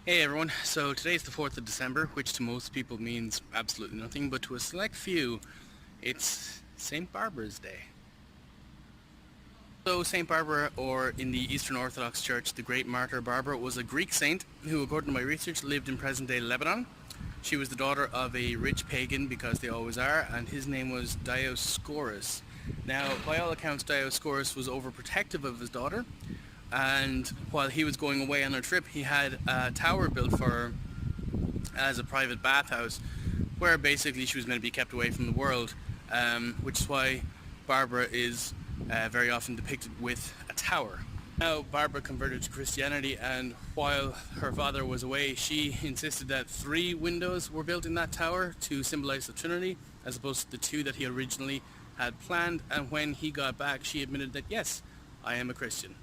Hey everyone, so today's the 4th of December, which to most people means absolutely nothing, but to a select few, it's St. Barbara's Day. So St. Barbara, or in the Eastern Orthodox Church, the great martyr Barbara, was a Greek saint who, according to my research, lived in present-day Lebanon. She was the daughter of a rich pagan, because they always are, and his name was Dioscorus. Now, by all accounts, Dioscorus was overprotective of his daughter, and while he was going away on a trip, he had a tower built for her as a private bathhouse, where basically she was meant to be kept away from the world, which is why Barbara is very often depicted with a tower. Now, Barbara converted to Christianity, and while her father was away, she insisted that 3 windows were built in that tower to symbolize the Trinity, as opposed to the 2 that he originally had planned, and when he got back, she admitted that, yes, I am a Christian.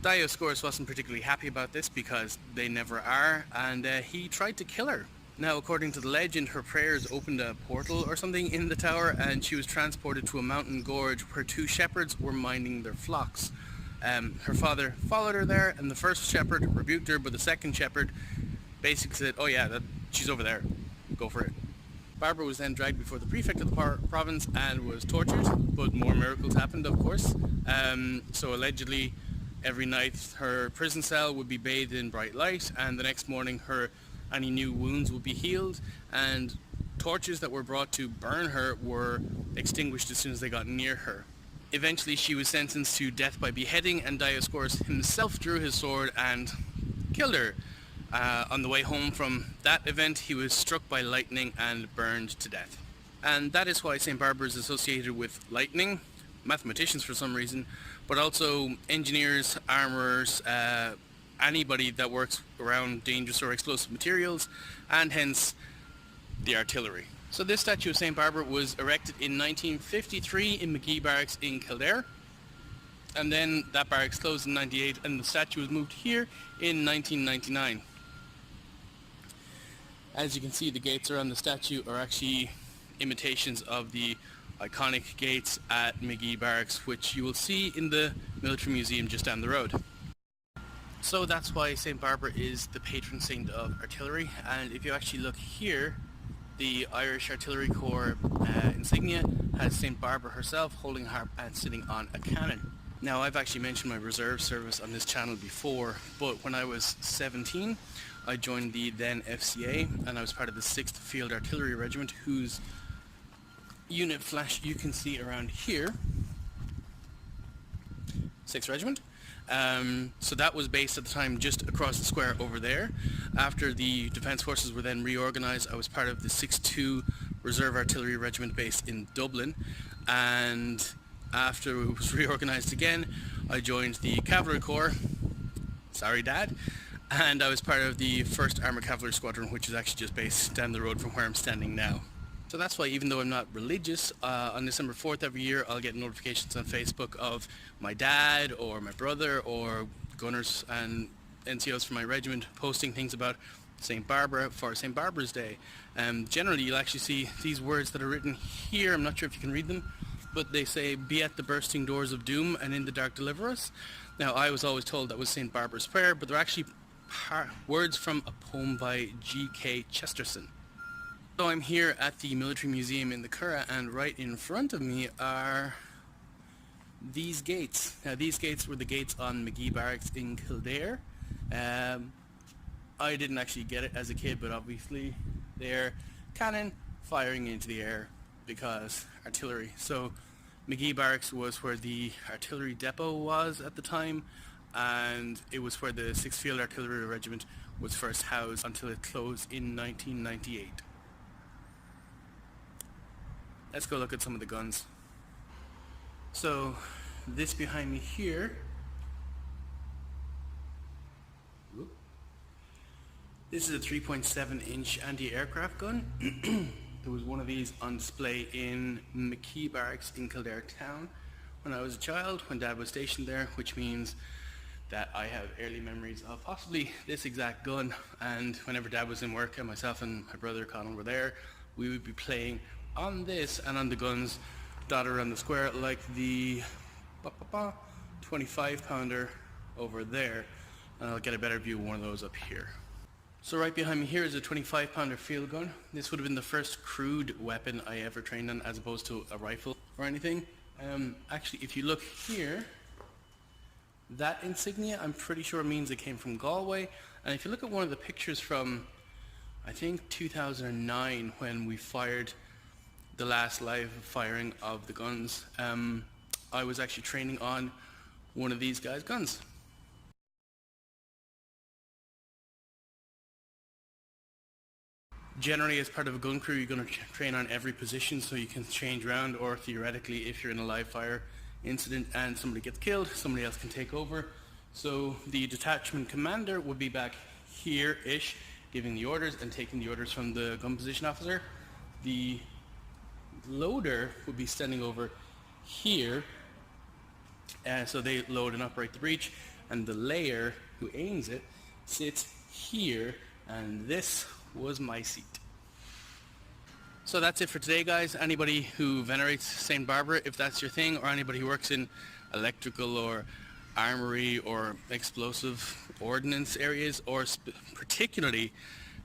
Dioscorus wasn't particularly happy about this, because they never are, and he tried to kill her. Now, according to the legend, her prayers opened a portal or something in the tower, and she was transported to a mountain gorge where 2 shepherds were minding their flocks. Her father followed her there, and the first shepherd rebuked her, but the second shepherd basically said, oh yeah, she's over there, go for it. Barbara was then dragged before the prefect of the province and was tortured, but more miracles happened, of course. So allegedly, every night her prison cell would be bathed in bright light, and the next morning any new wounds would be healed, and torches that were brought to burn her were extinguished as soon as they got near her. Eventually she was sentenced to death by beheading, and Dioscorus himself drew his sword and killed her. On the way home from that event, he was struck by lightning and burned to death. And that is why St. Barbara is associated with lightning, mathematicians for some reason, but also engineers, armorers, anybody that works around dangerous or explosive materials, and hence the artillery. So this statue of St. Barbara was erected in 1953 in Magee Barracks in Kildare, and then that barracks closed in 98, and the statue was moved here in 1999. As you can see, the gates around the statue are actually imitations of the iconic gates at Magee Barracks, which you will see in the military museum just down the road. So that's why St. Barbara is the patron saint of artillery, and if you actually look here, the Irish Artillery Corps insignia has St. Barbara herself holding a harp and sitting on a cannon. Now, I've actually mentioned my reserve service on this channel before, but when I was 17, I joined the then FCA, and I was part of the 6th Field Artillery Regiment, whose unit flash you can see around here. 6th Regiment. So that was based at the time just across the square over there. After the Defence Forces were then reorganised, I was part of the 6th Reserve Artillery Regiment based in Dublin, and after it was reorganised again, I joined the Cavalry Corps, sorry Dad, and I was part of the 1st Armoured Cavalry Squadron, which is actually just based down the road from where I'm standing now. So that's why, even though I'm not religious, on December 4th every year I'll get notifications on Facebook of my dad or my brother or gunners and NCOs from my regiment posting things about St. Barbara for St. Barbara's Day. Generally you'll actually see these words that are written here. I'm not sure if you can read them, but they say, "Be at the bursting doors of doom, and in the dark deliver us." Now, I was always told that was St. Barbara's prayer, but they're actually words from a poem by G.K. Chesterton. So I'm here at the Military Museum in the Curragh, and right in front of me are these gates. Now, these gates were the gates on Magee Barracks in Kildare. I didn't actually get it as a kid, but obviously they're cannon firing into the air because artillery. So Magee Barracks was where the artillery depot was at the time, and it was where the 6th Field Artillery Regiment was first housed until it closed in 1998. Let's go look at some of the guns. So this behind me here, this is a 3.7-inch anti-aircraft gun. There was one of these on display in Magee Barracks in Kildare town when I was a child, when Dad was stationed there, which means that I have early memories of possibly this exact gun, and whenever Dad was in work and myself and my brother Conal were there, we would be playing on this and on the guns dotted around the square, like the 25 pounder over there, and I'll get a better view of one of those up here. So right behind me here is a 25-pounder field gun. This would have been the first crude weapon I ever trained on, as opposed to a rifle or anything. Actually, if you look here, that insignia, I'm pretty sure means it came from Galway. And if you look at one of the pictures from, I think 2009, when we fired the last live firing of the guns, I was actually training on one of these guys' guns. Generally, as part of a gun crew, you're going to train on every position so you can change around, or theoretically, if you're in a live fire incident and somebody gets killed, somebody else can take over. So the detachment commander would be back here-ish, giving the orders and taking the orders from the gun position officer. The loader would be standing over here, so they load and operate the breech, and the layer who aims it sits here, and this was my seat. So that's it for today, guys. Anybody who venerates St. Barbara, if that's your thing, or anybody who works in electrical or armory or explosive ordnance areas, or particularly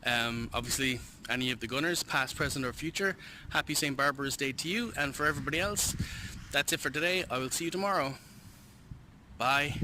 obviously any of the gunners, past, present or future, happy St. Barbara's Day to you. And for everybody else, that's it for today. I will see you tomorrow. Bye.